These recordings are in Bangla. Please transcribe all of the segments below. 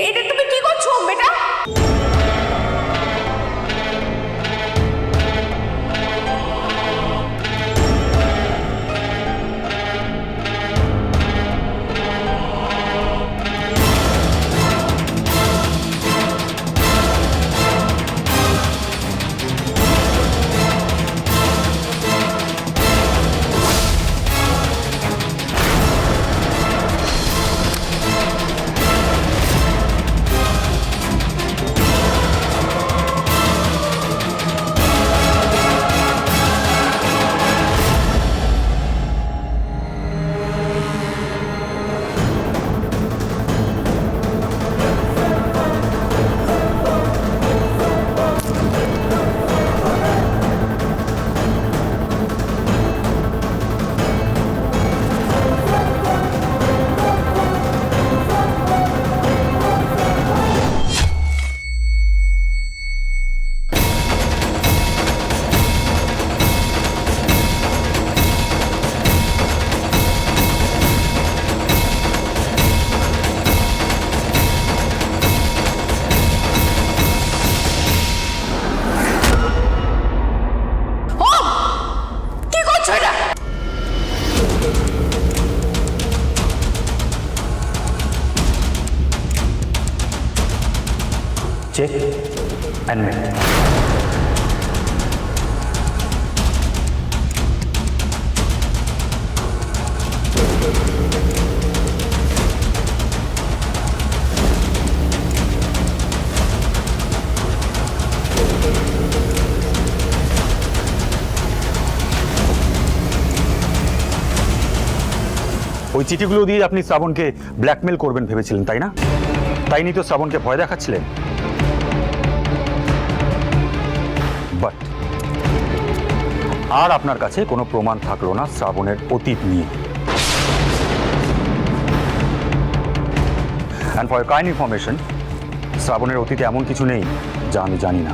এটা তুমি কি করছো বেটা? Check and make. ওই চিঠিগুলো দিয়ে আপনি শ্রাবণকে ব্ল্যাকমেল করবেন ভেবেছিলেন, তাই না? তাই নিয়ে তো শ্রাবণকে ভয় দেখাচ্ছিলেন। বাট আর আপনার কাছে কোনো প্রমাণ থাকলো না শ্রাবণের অতীত নিয়ে। অ্যান্ড ফর কাইন্ড ইনফরমেশন, শ্রাবণের অতীতে এমন কিছু নেই যা আমি জানি না।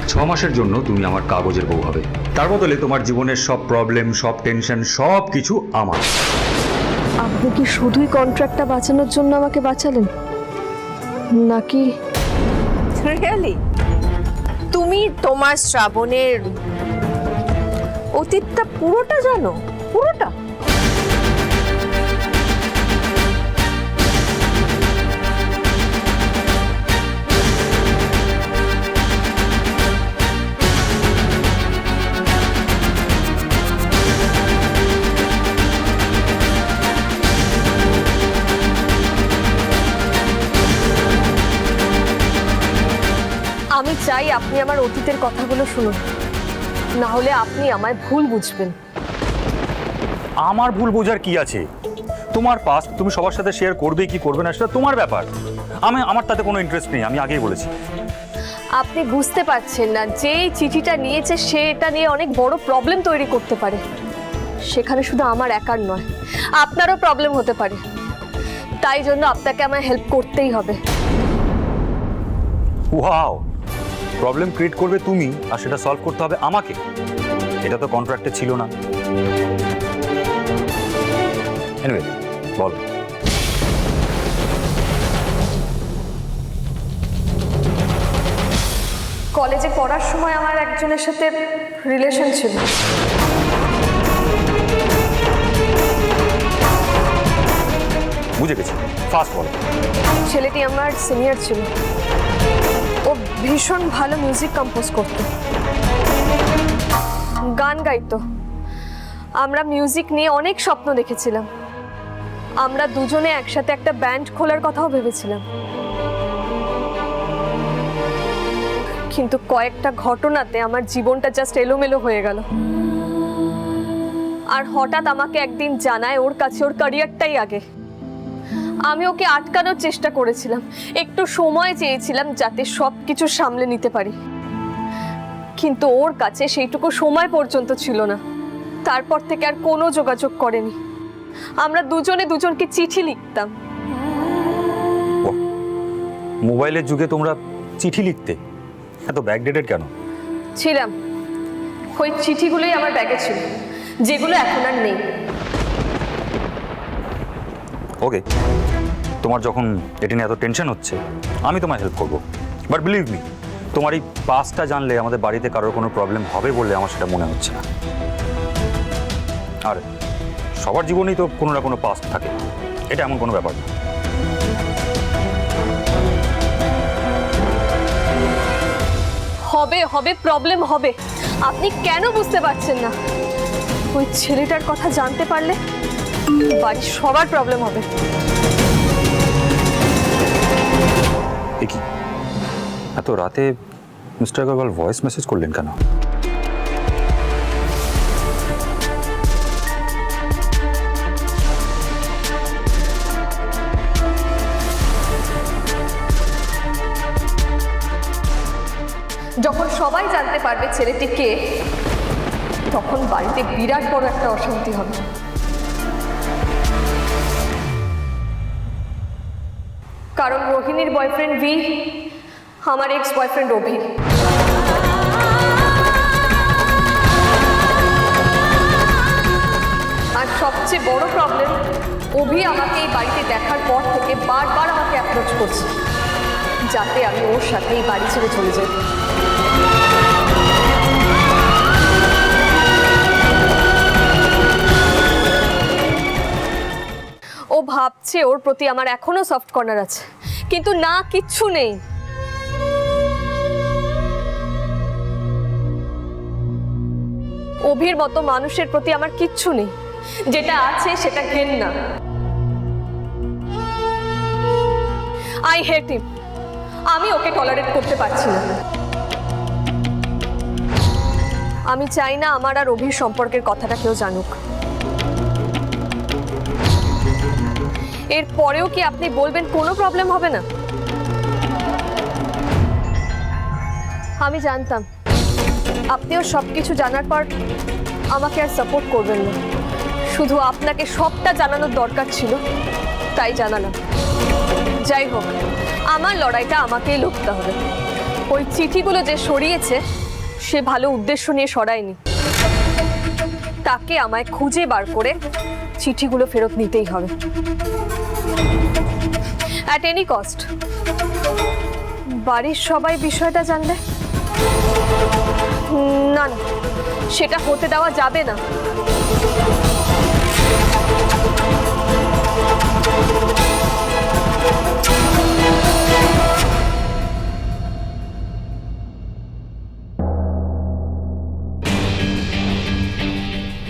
ছ মাসের জন্য তুমি আমার কাগজের বউ হবে, তার বদলে তোমার জীবনের সব প্রবলেম, সব টেনশন, সব কিছু আমার। আপনি কি শুধুই কন্ট্রাক্টটা বাঁচানোর জন্য আমাকে বাঁচালেন, নাকি রিয়েলি তুমি তোমার শ্রাবণের অতীতটা পুরোটা জানো? পুরোটা? আমি চাই আপনি আমার অতীতের কথাগুলো শুনুন, না হলে আপনি আমায় ভুল বুঝবেন। আমার ভুল বোঝার কি আছে? তোমার পাস্ট তুমি সবার সাথে শেয়ার করবে কি করবে না সেটা তোমার ব্যাপার। আমার তাতে কোনো ইন্টারেস্ট নেই, আমি আগেই বলেছি। আপনি বুঝতে পারছেন না, যে চিঠিটা নিয়েছে সে এটা নিয়ে অনেক বড় প্রবলেম তৈরি করতে পারে। সেখানে শুধু আমার একার নয়, আপনারও প্রবলেম হতে পারে। তাই জন্য আপনাকে আমায় হেল্প করতেই হবে। ওয়াও, প্রবলেম ক্রিয়েট করবে তুমি আর সেটা সলভ করতে হবে আমাকে? এটা তো কন্ট্রাক্টে ছিল না। এনিওয়ে, বলো। কলেজে পড়ার সময় আমার একজনের সাথে রিলেশন ছিল। বুঝে গেছি, ফার্স্ট বলো। ছেলেটি আমার সিনিয়র ছিল। ও ভীষণ ভালো মিউজিক কম্পোজ করত, গান গাইতো। আমরা মিউজিক নিয়ে অনেক স্বপ্ন দেখেছিলাম। আমরা দুজনে একসাথে একটা ব্যান্ড খোলার কথাও ভেবেছিলাম। কিন্তু কয়েকটা ঘটনাতে আমার জীবনটা জাস্ট এলোমেলো হয়ে গেল। আর হঠাৎ আমাকে একদিন জানায় ওর কাছে ওর ক্যারিয়ারটাই আগে। আমি ওকে আটকানোর চেষ্টা করেছিলাম, একটু সময় চেয়েছিলাম যাতে সব কিছু সামলে নিতে পারি, কিন্তু ওর কাছে সেইটুকু সময় পর্যন্ত ছিল না। তারপর থেকে আর কোনো যোগাযোগ করেনি। আমরা দুজনে দুজনকে চিঠি লিখতাম। মোবাইলের যুগে তোমরা চিঠি লিখতে? এত ব্যাকডেটেড কেন? ছিলাম। ওই চিঠিগুলোই আমার ব্যাগে ছিল। যেগুলো এখন আর নেই। ওকে, তোমার যখন এটা নিয়ে এত টেনশন হচ্ছে আমি তোমায় হেল্প করবো, বাট বিলিভ মি, তোমার এই পাসটা জানলে আমাদের বাড়িতে কারোর কোনো প্রবলেম হবে বলে আমার সেটা মনে হচ্ছে না। আর সবার জীবনেই তো কোনো না কোনো পাস্ট থাকে, এটা এমন কোনো ব্যাপার না। হবে হবে প্রবলেম হবে, আপনি কেন বুঝতে পারছেন না? ওই ছেলেটার কথা জানতে পারলে বাড়ির সবার প্রবলেম হবে। এ কি এত রাতে মিস্টার আগরওয়াল ভয়েস মেসেজ করলেন কেন? যখন সবাই জানতে পারবে ছেলেটি কে, তখন বাড়িতে বিরাট বড় একটা অশান্তি হবে। কারণ রোহিণীর বয়ফ্রেন্ড ভি আমার এক্স বয়ফ্রেন্ড অভি। আর সবচেয়ে বড় প্রবলেম, অভি আমাকে এই বাড়িতে দেখার পর থেকে বারবার আমাকে অ্যাপ্রোচ করছে যাতে আমি ওর সাথে এই বাড়ি ছেড়ে চলে যাই। ও ভাবছে ওর প্রতি আমার এখনো সফট কর্নার আছে, কিন্তু না, কিচ্ছু নেই। অভির মতো মানুষের প্রতি আমার কিচ্ছু নেই, যেটা আছে সেটা ঘেন্না। আই হেট হিম, আমি ওকে টলারেট করতে পারছি না। আমি চাই না আমার আর অভির সম্পর্কের কথাটা কেউ জানুক। এর পরেও কি আপনি বলবেন কোনো প্রবলেম হবে না? আমি জানতাম আপনিও সবকিছু জানার পর আমাকে আর সাপোর্ট করবেন না, শুধু আপনাকে সবটা জানানোর দরকার ছিল, তাই জানালাম। যাই হোক, আমার লড়াইটা আমাকেই লড়তে হবে। ওই চিঠিগুলো যে সরিয়েছে সে ভালো উদ্দেশ্য নিয়ে সরায়নি, তাকে আমায় খুঁজে বার করে চিঠিগুলো ফেরত নিতেই হবে, অ্যাট এনি কস্ট। বাড়ির সবাই বিষয়টা জানলে, না না, সেটা হতে দেওয়া যাবে না।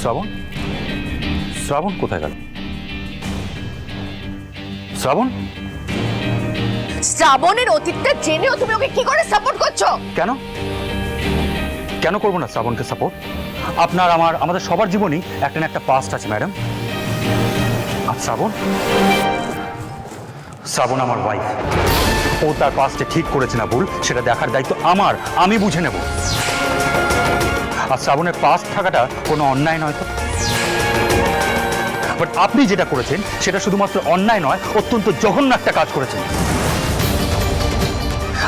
শ্রাবণ, শ্রাবণ কোথায় গেল? শ্রাবণ, শ্রাবণের অতীতটা জেনেও তুমি ওকে কি করে সাপোর্ট করছো? কেন কেন করবো না শ্রাবণকে সাপোর্ট? আপনার আমাদের সবার জীবনেই একটা না একটা পাস্ট আছে ম্যাডাম। আর শ্রাবণ, শ্রাবণ আমার ওয়াইফ, ও তার পাস্টে ঠিক করেছে না ভুল সেটা দেখার দায়িত্ব আমার, আমি বুঝে নেব। আর শ্রাবণের পাস্ট থাকাটা কোনো অন্যায় নয় তো। বাট আপনি যেটা করেছেন সেটা শুধুমাত্র অন্যায় নয়, অত্যন্ত জঘন্য একটা কাজ করেছেন।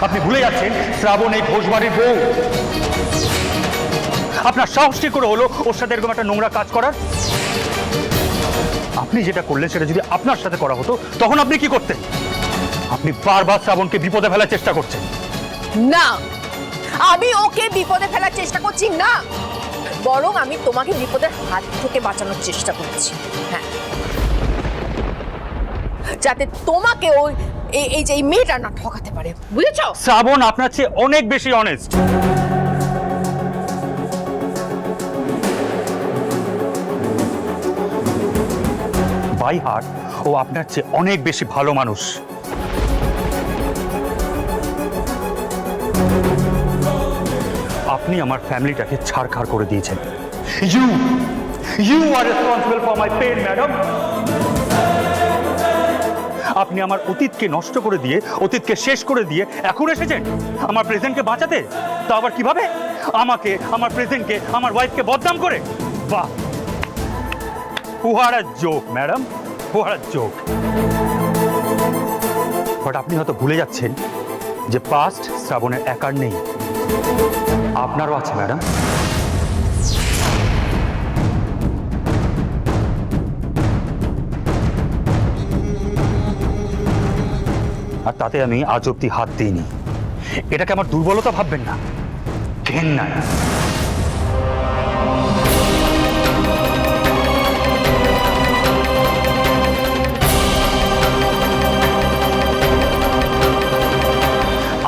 আপনি ভুলে যাচ্ছেন শ্রাবণ এই ঘোষবাড়ির বউ। আপনার সাহস কি করে হলো ওর সাথে এরকম একটা নোংরা কাজ করার? আপনি যেটা করলেন সেটা যদি আপনার সাথে করা হতো তখন আপনি কি করতেন? আপনি বারবার শ্রাবণকে বিপদে ফেলার চেষ্টা করছেন। না, আমি ওকে বিপদে ফেলার চেষ্টা করছি না, বরং আমি তোমাকে বিপদের হাত থেকে বাঁচানোর চেষ্টা করছি। হ্যাঁ, যাতে তোমাকে ওই এই যে এই মেয়েটা না ঠকাতে পারে, বুঝেছো? শ্রাবণ আপনার চেয়ে অনেক বেশি অনেস্ট। বাই হার্ট ও আপনার চেয়ে অনেক বেশি ভালো মানুষ। আপনি আমার ফ্যামিলিটাকে ছাড়খাড় করে দিয়েছেন। You are responsible for my pain madam. আপনি আমার অতীতকে নষ্ট করে দিয়ে, অতীতকে শেষ করে দিয়ে এখন এসেছেন আমার প্রেজেন্টকে বাঁচাতে। তা আবার কিভাবে? আমাকে, আমার প্রেজেন্টকে, আমার ওয়াইফকে বদনাম করে। বাহ, what a joke madam, what a joke. But আপনি হয়তো ভুলে যাচ্ছেন যে পাস্ট শ্রাবণের একার নেই, আপনারও আছে ম্যাডাম। তাতে আমি আজ অব্দি হাত দিইনি। এটাকে আমার দুর্বলতা ভাববেন না, ঘেন্না।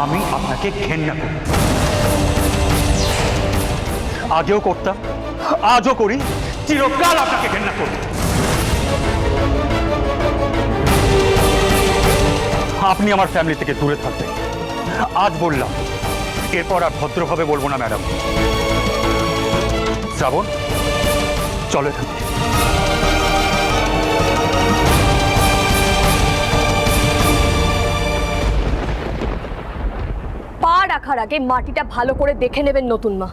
আমি আপনাকে ঘেন্না করি, আগেও করতাম, আজও করি, চিরকাল আপনাকে ঘেন্না করি। আপনি আমার ফ্যামিলি থেকে দূরে থাকবেন। আজ বললাম, এরপর আর ভদ্রভাবে বলবো না ম্যাডাম। শ্রাবণ, চলো এখান থেকে। পা রাখার আগে মাটিটা ভালো করে দেখে নেবেন নতুন মা,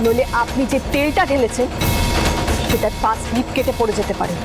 নইলে আপনি যে তেলটা ঢেলেছেন সেটার পা স্লিপ কেটে পড়ে যেতে পারে।